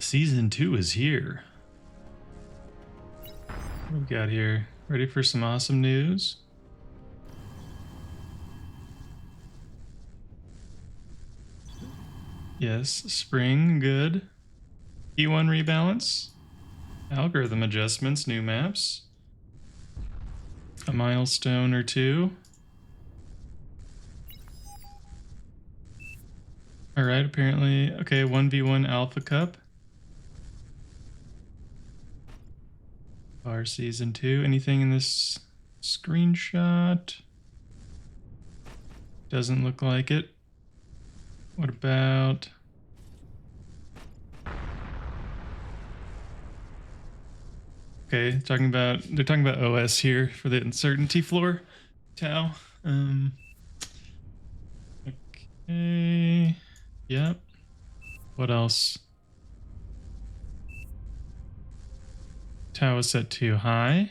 Season 2 is here. What do we got here? Ready for some awesome news? Yes, spring, good. P1 rebalance. Algorithm adjustments, new maps. A milestone or two. Alright, apparently. Okay, 1v1 Alpha Cup. Bar Season 2. Anything in this screenshot? Doesn't look like it. What about... Okay, they're talking about OS here for the uncertainty floor. Tau. Okay. Yep. What else? Tau is set to high.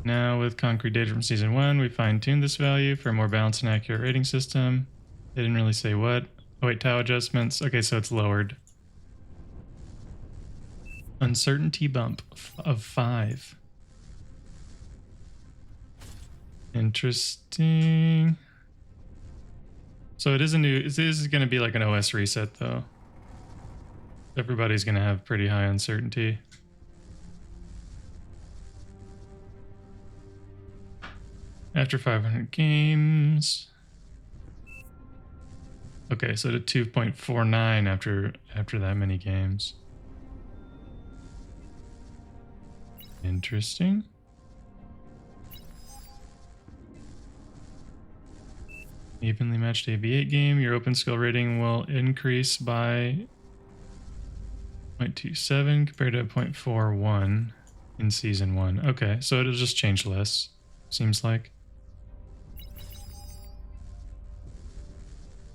Now with concrete data from season 1, we fine-tuned this value for a more balanced and accurate rating system. They didn't really say what. Oh wait, Tau adjustments. Okay, so it's lowered. Uncertainty bump of 5. Interesting. So it is a new, this is going to be like an OS reset though. Everybody's going to have pretty high uncertainty. After 500 games. Okay, so to 2.49 after that many games. Interesting. Evenly matched AV8 game, your open skill rating will increase by 0.27 compared to 0.41 in season 1. Okay, so it'll just change less, seems like.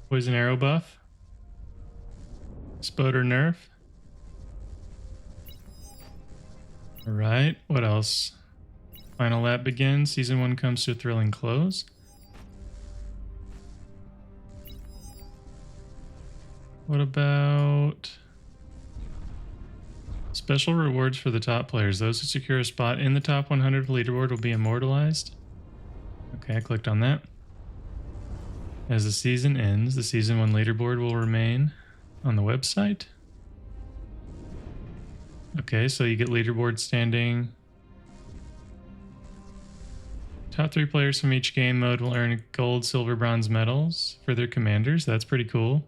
Poison arrow buff. Spoder nerf. Alright, what else? Final lap begins. Season 1 comes to a thrilling close. What about special rewards for the top players? Those who secure a spot in the top 100 leaderboard will be immortalized. Okay, I clicked on that. As the season ends, the season 1 leaderboard will remain on the website. Okay, so you get leaderboard standing. Top 3 players from each game mode will earn gold, silver, bronze medals for their commanders. That's pretty cool.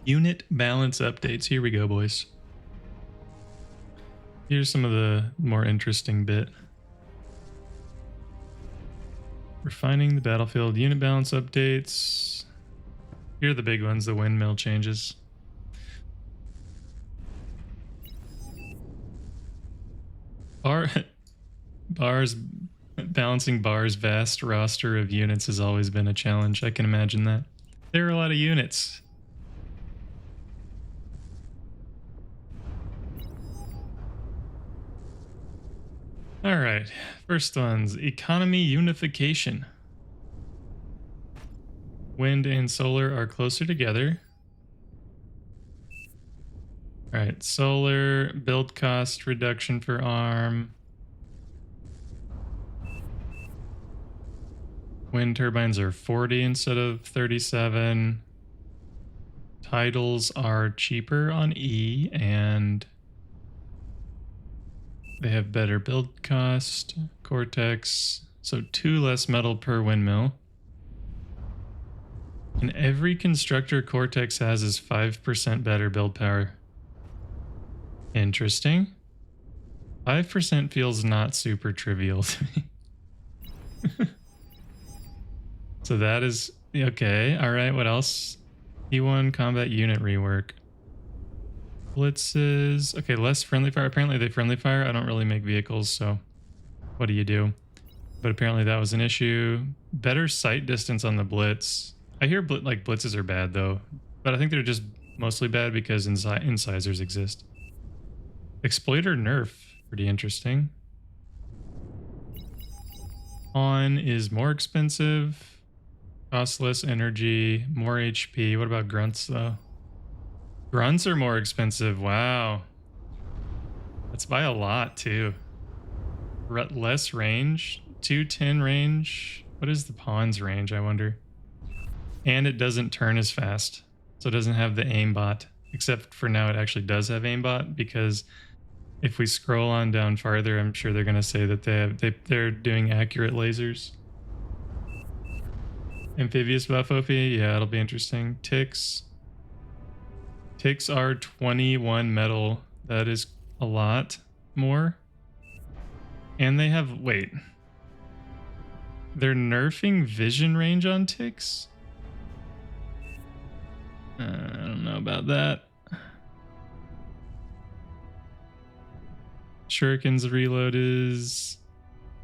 Unit balance updates. Here we go, boys. Here's some of the more interesting bit. Refining the battlefield unit balance updates. Here are the big ones, the windmill changes. Balancing Bar's vast roster of units has always been a challenge. I can imagine that. There are a lot of units. All right, first one's economy unification. Wind and solar are closer together. All right, solar, build cost reduction for ARM. Wind turbines are 40 instead of 37. Titles are cheaper on E and they have better build cost. Cortex, so 2 less metal per windmill. And every constructor Cortex has is 5% better build power. Interesting. 5% feels not super trivial to me. So that is okay. All right, what else? P1 combat unit rework. Blitzes. Okay, less friendly fire. Apparently they friendly fire. I don't really make vehicles, so what do you do? But apparently that was an issue. Better sight distance on the blitz. I hear blitzes are bad though, but I think they're just mostly bad because incisors exist. Exploiter nerf. Pretty interesting. On is more expensive. Costs less energy, more HP. What about grunts though? Grunts are more expensive. Wow. That's by a lot too. Less range. 210 range. What is the pawn's range, I wonder? And it doesn't turn as fast. So it doesn't have the aimbot. Except for now it actually does have aimbot, because if we scroll on down farther, I'm sure they're going to say that they're doing accurate lasers. Amphibious buff OP? Yeah, it'll be interesting. Ticks. Ticks are 21 metal. That is a lot more. And they have... Wait. They're nerfing vision range on ticks? I don't know about that. Shuriken's reload is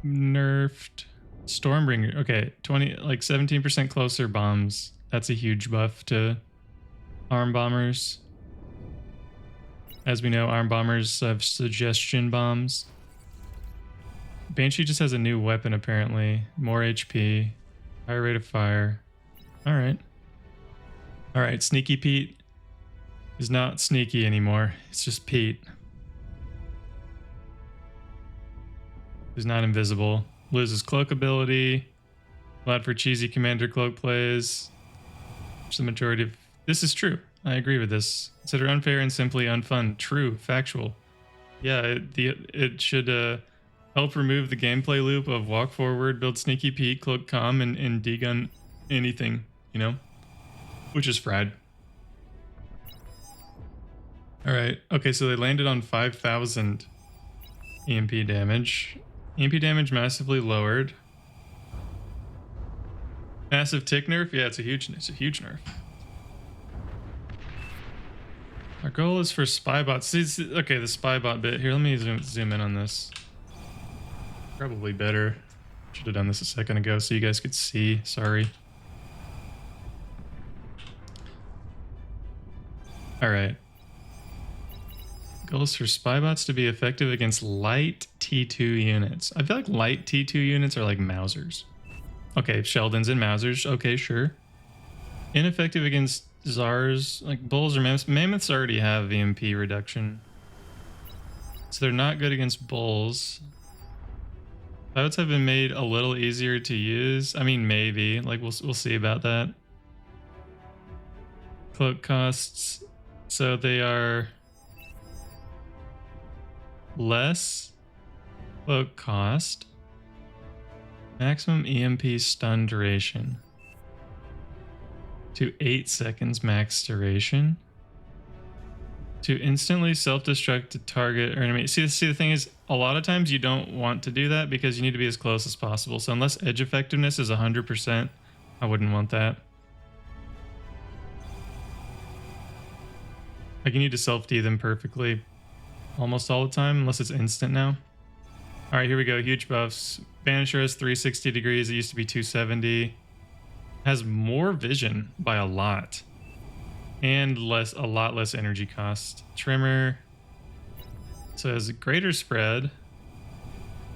nerfed. Stormbringer. Okay, 17% closer bombs. That's a huge buff to arm bombers. As we know, arm bombers have suggestion bombs. Banshee just has a new weapon apparently. More HP, higher rate of fire. All right. All right, Sneaky Pete is not sneaky anymore. It's just Pete. He's not invisible. Loses cloak ability. Allowed for cheesy commander cloak plays. Which the majority of... This is true. I agree with this. Consider unfair and simply unfun. True. Factual. Yeah, it should help remove the gameplay loop of walk forward, build Sneaky Pete, cloak calm, and degun anything, you know? Which is fried. Alright. Okay, so they landed on 5,000 EMP damage. EMP damage massively lowered. Massive tick nerf? Yeah, it's a huge nerf. Our goal is for spy bots. Okay, the spy bot bit. Here, let me zoom in on this. Probably better. Should have done this a second ago so you guys could see. Sorry. Alright. Goals for spy bots to be effective against light T2 units. I feel like light T2 units are like Mausers. Okay, Sheldons and Mausers. Okay, sure. Ineffective against Zars, like bulls or mammoths. Mammoths already have EMP reduction. So they're not good against bulls. Pilots have been made a little easier to use. I mean, maybe. Like, we'll see about that. Cloak costs. So they are less cloak cost. Maximum EMP stun duration. To 8 seconds max duration. To instantly self-destruct to target or enemy. See, the thing is, a lot of times you don't want to do that because you need to be as close as possible. So unless edge effectiveness is 100%, I wouldn't want that. Like, you need to self-D them perfectly almost all the time, unless it's instant now. All right, here we go. Huge buffs. Banisher has 360 degrees. It used to be 270. Has more vision by a lot. And a lot less energy cost. Trimmer. So it has a greater spread.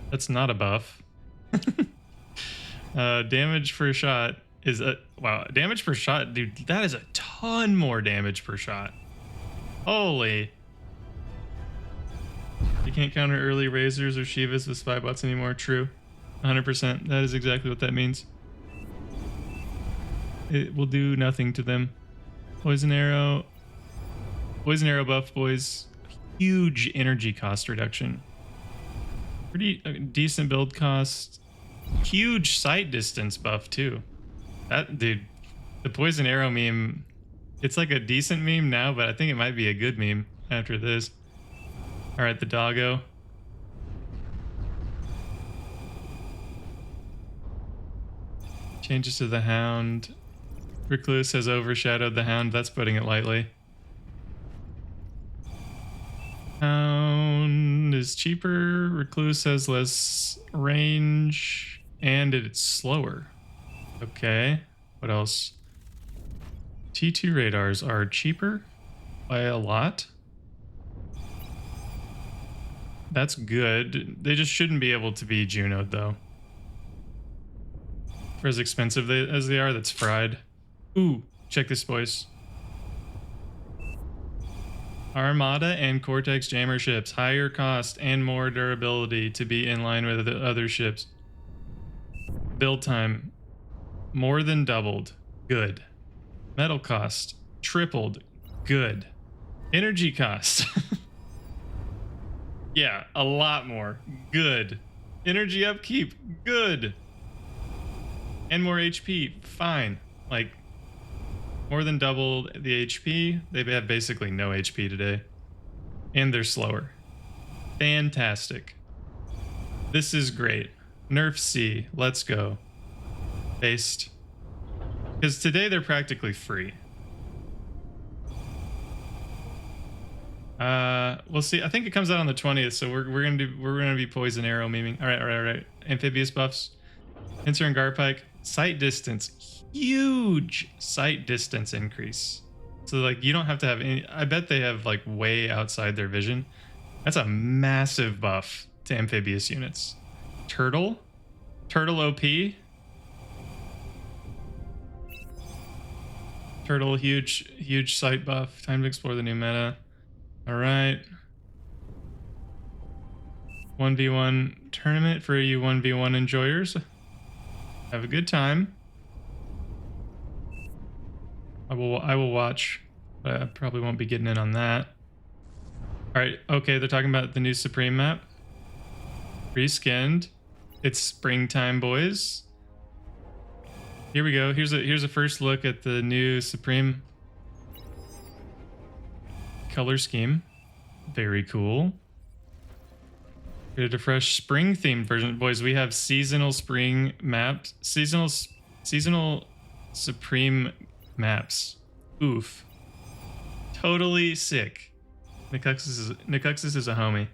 That's not a buff. Damage per shot is a... Wow, damage per shot, dude, that is a ton more damage per shot. Holy. You can't counter early Razors or Shivas with spy bots anymore. True. 100%. That is exactly what that means. It will do nothing to them. Poison arrow. Poison arrow buff, boys. Huge energy cost reduction. Pretty decent build cost. Huge sight distance buff too. That, dude, the poison arrow meme, it's like a decent meme now, but I think it might be a good meme after this. All right, the doggo. Changes to the hound. Recluse has overshadowed the hound. That's putting it lightly. Hound is cheaper. Recluse has less range. And it's slower. Okay. What else? T2 radars are cheaper by a lot. That's good. They just shouldn't be able to be Juno'd though. For as expensive as they are, that's fried. Ooh, check this, boys. Armada and Cortex jammer ships. Higher cost and more durability to be in line with the other ships. Build time more than doubled. Good. Metal cost tripled. Good. Energy cost. Yeah, a lot more. Good. Energy upkeep. Good. And more HP. Fine. Like, more than doubled the HP. They have basically no HP today. And they're slower. Fantastic. This is great. Nerf C. Let's go. Based. Because today they're practically free. We'll see. I think it comes out on the 20th, so we're gonna be poison arrow memeing. All right. Amphibious buffs. Pincer and Garpike. Sight distance. Huge sight distance increase. So like you don't have to have any. I bet they have like way outside their vision. That's a massive buff to amphibious units. Turtle OP. Turtle, huge sight buff. Time to explore the new meta. All right. 1v1 tournament for you 1v1 enjoyers. Have a good time. I will watch, but I probably won't be getting in on that. All right. Okay, they're talking about the new Supreme map. Reskinned. It's springtime, boys. Here we go. Here's a first look at the new Supreme color scheme. Very cool. Created a fresh spring themed version. Boys, we have seasonal spring maps. Seasonal Supreme maps. Oof. Totally sick. Nicuxis is a homie.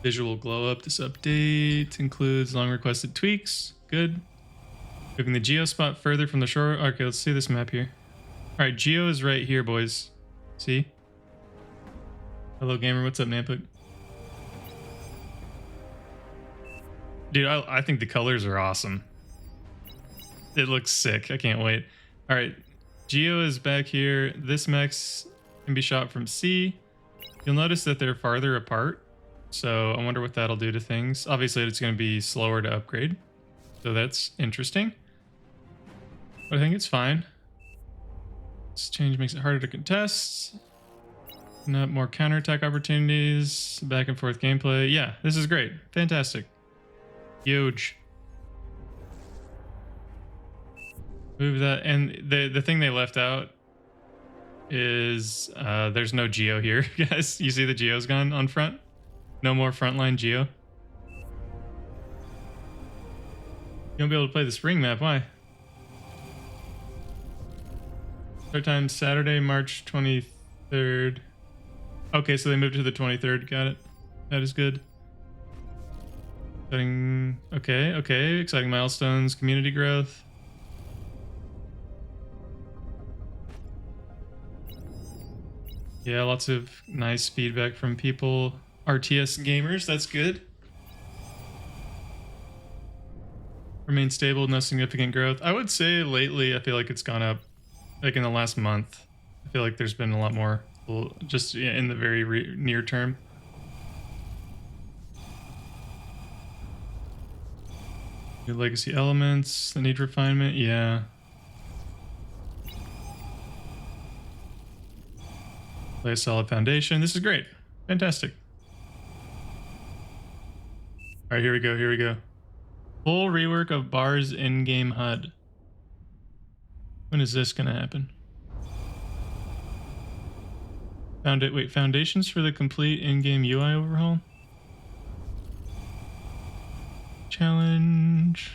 Visual glow up. This update includes long requested tweaks. Good. Moving the geo spot further from the shore. Okay, let's see this map here. All right, geo is right here, boys. See? Hello, gamer. What's up, Nampuk? Dude, I think the colors are awesome. It looks sick. I can't wait. All right, geo is back here. This mechs can be shot from sea. You'll notice that they're farther apart. So I wonder what that'll do to things. Obviously, it's going to be slower to upgrade. So that's interesting. But I think it's fine. This change makes it harder to contest. Not more counterattack opportunities. Back and forth gameplay. Yeah, this is great. Fantastic. Huge. Move that. And the thing they left out is there's no geo here, guys. You see the geo's gone on front? No more frontline geo. You won't be able to play the spring map. Why? Start time Saturday, March 23rd. Okay, so they moved to the 23rd. Got it. That is good. Okay. Exciting milestones. Community growth. Yeah, lots of nice feedback from people. RTS gamers, that's good. Remain stable, no significant growth. I would say lately, I feel like it's gone up. Like in the last month, I feel like there's been a lot more, just in the very near term. New legacy elements, the need refinement, yeah. Lay a solid foundation. This is great. Fantastic. All right, here we go. Full rework of Bar's in-game HUD. When is this going to happen? Foundations for the complete in-game UI overhaul? Challenge.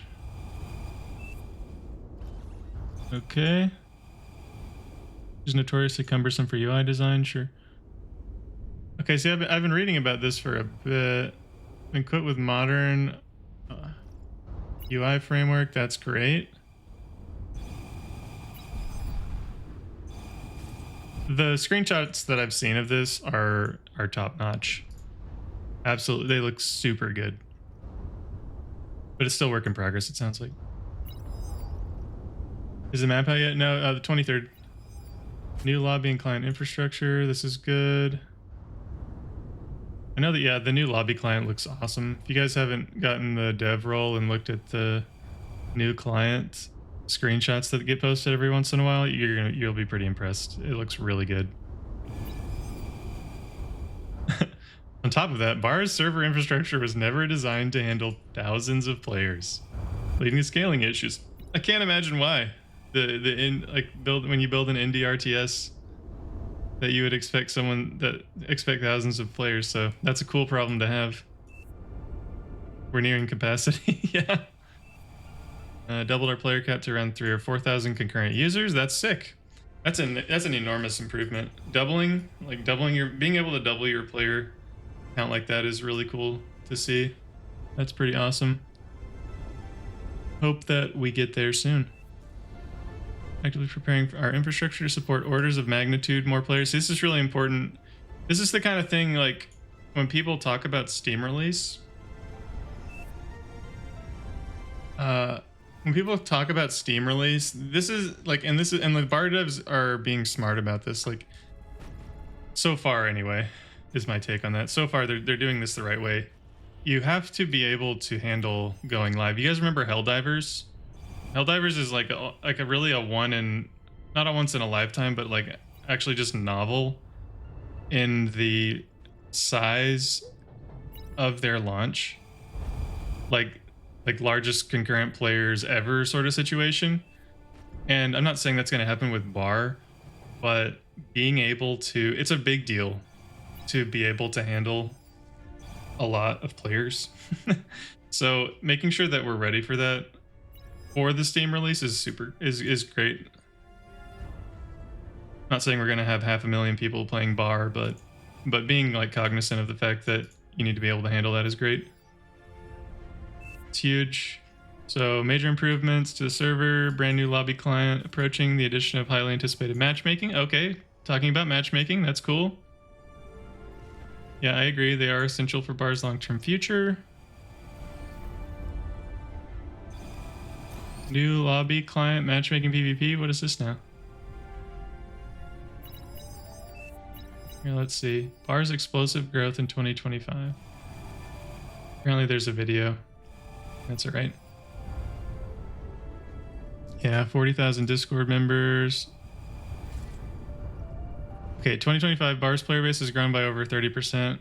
Okay. Is notoriously cumbersome for UI design, sure. Okay, see, I've been reading about this for a bit. Been equipped with modern UI framework. That's great. The screenshots that I've seen of this are top notch. Absolutely, they look super good. But it's still work in progress, it sounds like. Is the map out yet? No, the 23rd. New lobby and client infrastructure. This is good. I know that, yeah, the new lobby client looks awesome. If you guys haven't gotten the dev role and looked at the new client screenshots that get posted every once in a while, you'll be pretty impressed. It looks really good. On top of that, Bar's server infrastructure was never designed to handle thousands of players, leading to scaling issues. I can't imagine why. When you build an indie RTS, that you would expect thousands of players. So that's a cool problem to have. We're nearing capacity. Yeah. Doubled our player cap to around 3,000 or 4,000 concurrent users. That's sick. That's an enormous improvement. Being able to double your player count like that is really cool to see. That's pretty awesome. Hope that we get there soon. Actively preparing for our infrastructure to support orders of magnitude more players. This is really important. This is the kind of thing, like, when people talk about Steam release, this is like, and the bar devs are being smart about this, like, so far anyway, is my take on that. So far they're doing this the right way. You have to be able to handle going live. You guys remember Helldivers? Helldivers is like not a once in a lifetime, but like actually just novel in the size of their launch, like largest concurrent players ever sort of situation. And I'm not saying that's going to happen with Bar, but being able to, it's a big deal to be able to handle a lot of players. So making sure that we're ready for that for the Steam release is great. Not saying we're gonna have 500,000 people playing Bar, but being like cognizant of the fact that you need to be able to handle that is great. It's huge. So major improvements to the server, brand new lobby client approaching, the addition of highly anticipated matchmaking. Okay, talking about matchmaking, that's cool. Yeah, I agree. They are essential for Bar's long-term future. New lobby client matchmaking PvP. What is this now? Here, let's see. Bar's explosive growth in 2025. Apparently there's a video. That's all right. Yeah, 40,000 Discord members. Okay, 2025 Bar's player base has grown by over 30%.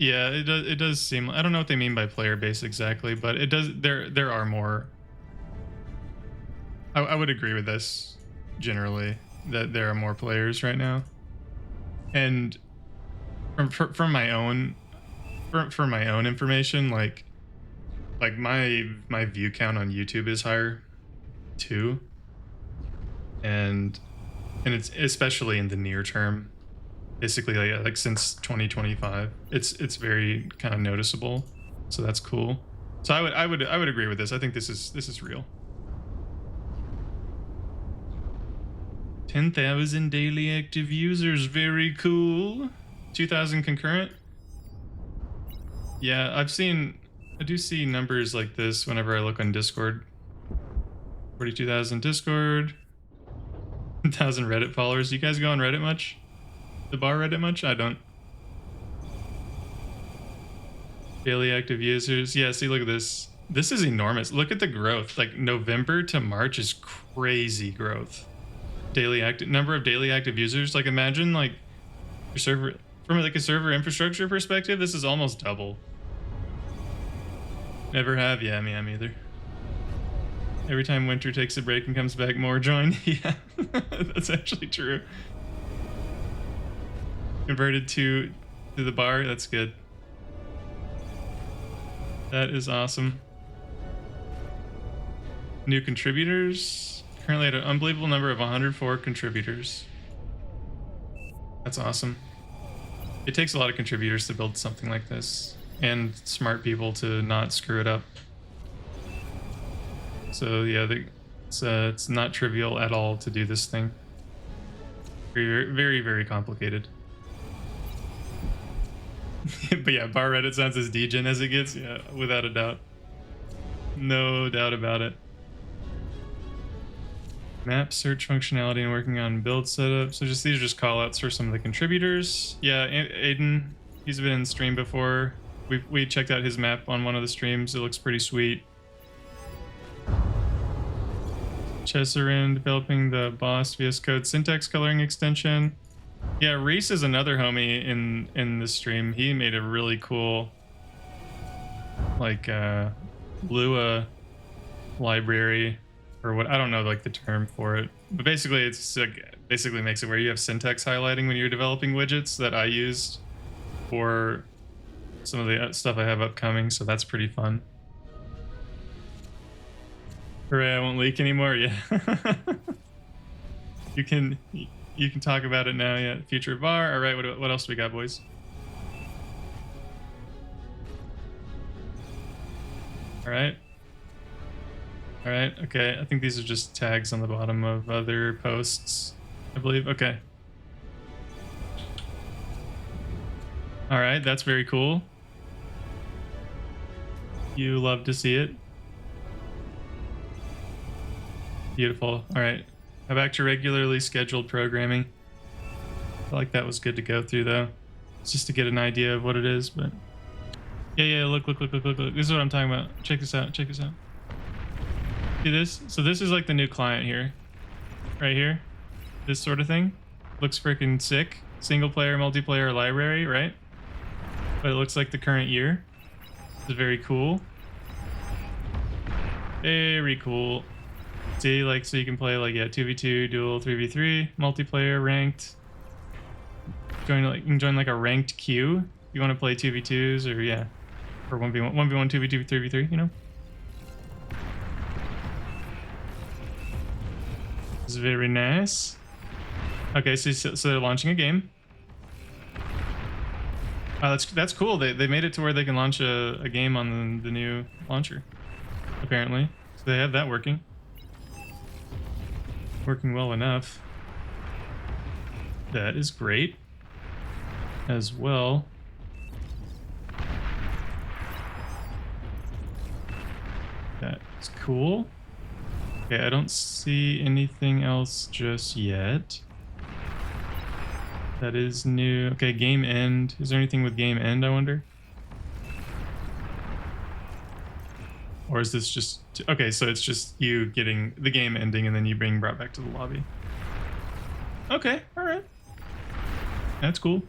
Yeah, it does seem, I don't know what they mean by player base exactly, but it does, there are more. I would agree with this generally, that there are more players right now. And from my own information, like my view count on YouTube is higher too, and it's especially in the near term, basically like since 2025, it's very kind of noticeable. So that's cool. So I would agree with this. I think this is real. 10,000 daily active users, very cool. 2,000 concurrent. Yeah, I do see numbers like this whenever I look on Discord. 42,000 Discord. 1,000 Reddit followers. You guys go on Reddit much? The Bar Reddit much? I don't. Daily active users. Yeah, see, look at this. This is enormous. Look at the growth. Like November to March is crazy growth. Number of daily active users. Like imagine like your server, from like a server infrastructure perspective, this is almost double. Never have. Yeah, me either. Every time Winter takes a break and comes back, more join. Yeah, that's actually true. Converted to the Bar. That's good. That is awesome. New contributors. Currently at an unbelievable number of 104 contributors. That's awesome. It takes a lot of contributors to build something like this, and smart people to not screw it up. So yeah, it's not trivial at all to do this thing. Very, very, very complicated. But yeah, bar Reddit sounds as degen as it gets. Yeah, without a doubt. No doubt about it. Map search functionality and working on build setup. So just these are just callouts for some of the contributors. Yeah, Aiden, he's been in stream before. We checked out his map on one of the streams. It looks pretty sweet. Chesarin developing the boss VS Code syntax coloring extension. Yeah, Reese is another homie in this stream. He made a really cool like Lua library, or what, I don't know like the term for it, but basically it's like, basically makes it where you have syntax highlighting when you're developing widgets that I used for some of the stuff I have upcoming, so that's pretty fun. Hooray, I won't leak anymore. Yeah. you can talk about it now. Yeah, future bar. All right, what else do we got, boys? All right. Okay, I think these are just tags on the bottom of other posts, I believe. Okay. All right, that's very cool. You love to see it. Beautiful. All right, now back to regularly scheduled programming. I feel like that was good to go through though. It's just to get an idea of what it is, but yeah, look. This is what I'm talking about. Check this out. See this? So this is like the new client here. Right here. This sort of thing. Looks freaking sick. Single player, multiplayer library, right? But it looks like the current year. It's very cool. Very cool. See, like, so you can play like, yeah, 2v2, duel, 3v3, multiplayer, ranked. Join like, you can join like a ranked queue. You want to play 2v2s or yeah, or 1v1, 2v2, 3v3, you know? It's very nice. Okay, so they're launching a game. That's cool. They made it to where they can launch a game on the new launcher, apparently. So they have that working well enough. That is great as well. That's cool. Okay, I don't see anything else just yet. That is new. Okay, game end. Is there anything with game end, I wonder? Or is this just... Okay, so it's just you getting the game ending and then you being brought back to the lobby. Okay, alright. That's cool.